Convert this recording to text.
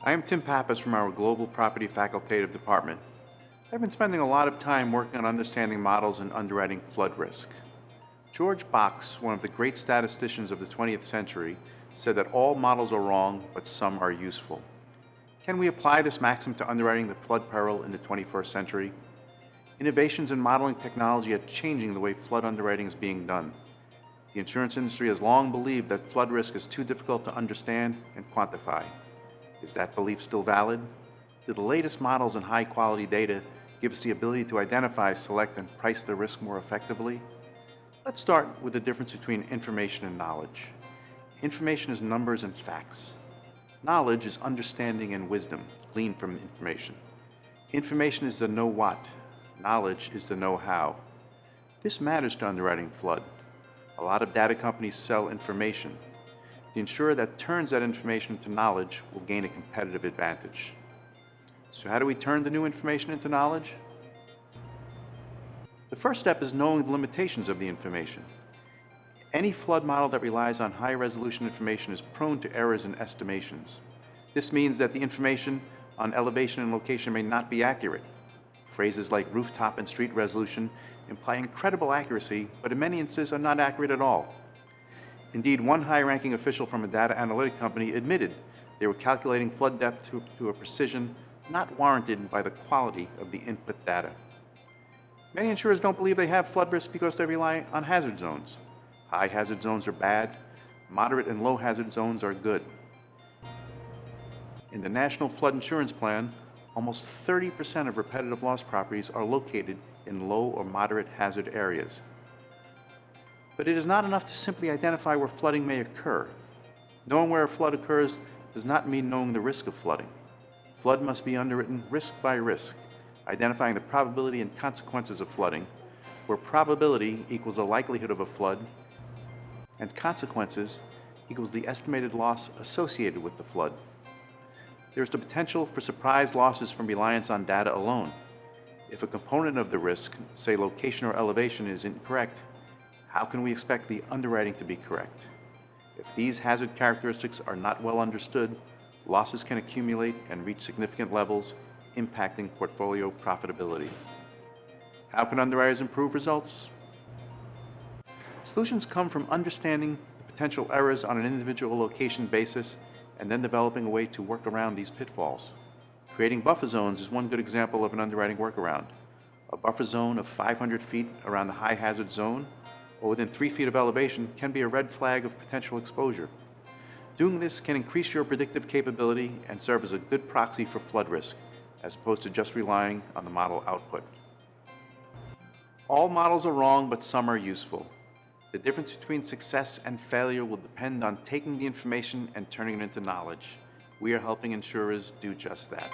I am Tim Pappas from our Global Property Facultative Department. I've been spending a lot of time working on understanding models and underwriting flood risk. George Box, one of the great statisticians of the 20th century, said that all models are wrong, but some are useful. Can we apply this maxim to underwriting the flood peril in the 21st century? Innovations in modeling technology are changing the way flood underwriting is being done. The insurance industry has long believed that flood risk is too difficult to understand and quantify. Is that belief still valid? Do the latest models and high-quality data give us the ability to identify, select, and price the risk more effectively? Let's start with the difference between information and knowledge. Information is numbers and facts. Knowledge is understanding and wisdom gleaned from information. Information is the know what. Knowledge is the know how. This matters to underwriting flood. A lot of data companies sell information. The insurer that turns that information into knowledge will gain a competitive advantage. So how do we turn the new information into knowledge? The first step is knowing the limitations of the information. Any flood model that relies on high-resolution information is prone to errors in estimations. This means that the information on elevation and location may not be accurate. Phrases like rooftop and street resolution imply incredible accuracy, but in many instances are not accurate at all. Indeed, one high-ranking official from a data analytic company admitted they were calculating flood depth to a precision not warranted by the quality of the input data. Many insurers don't believe they have flood risk because they rely on hazard zones. High hazard zones are bad, moderate and low hazard zones are good. In the National Flood Insurance Plan, almost 30% of repetitive loss properties are located in low or moderate hazard areas. But it is not enough to simply identify where flooding may occur. Knowing where a flood occurs does not mean knowing the risk of flooding. Flood must be underwritten risk by risk, identifying the probability and consequences of flooding, where probability equals the likelihood of a flood, and consequences equals the estimated loss associated with the flood. There is the potential for surprise losses from reliance on data alone. If a component of the risk, say location or elevation, is incorrect, how can we expect the underwriting to be correct? If these hazard characteristics are not well understood, losses can accumulate and reach significant levels, impacting portfolio profitability. How can underwriters improve results? Solutions come from understanding the potential errors on an individual location basis and then developing a way to work around these pitfalls. Creating buffer zones is one good example of an underwriting workaround. A buffer zone of 500 feet around the high hazard zone or within 3 feet of elevation can be a red flag of potential exposure. Doing this can increase your predictive capability and serve as a good proxy for flood risk, as opposed to just relying on the model output. All models are wrong, but some are useful. The difference between success and failure will depend on taking the information and turning it into knowledge. We are helping insurers do just that.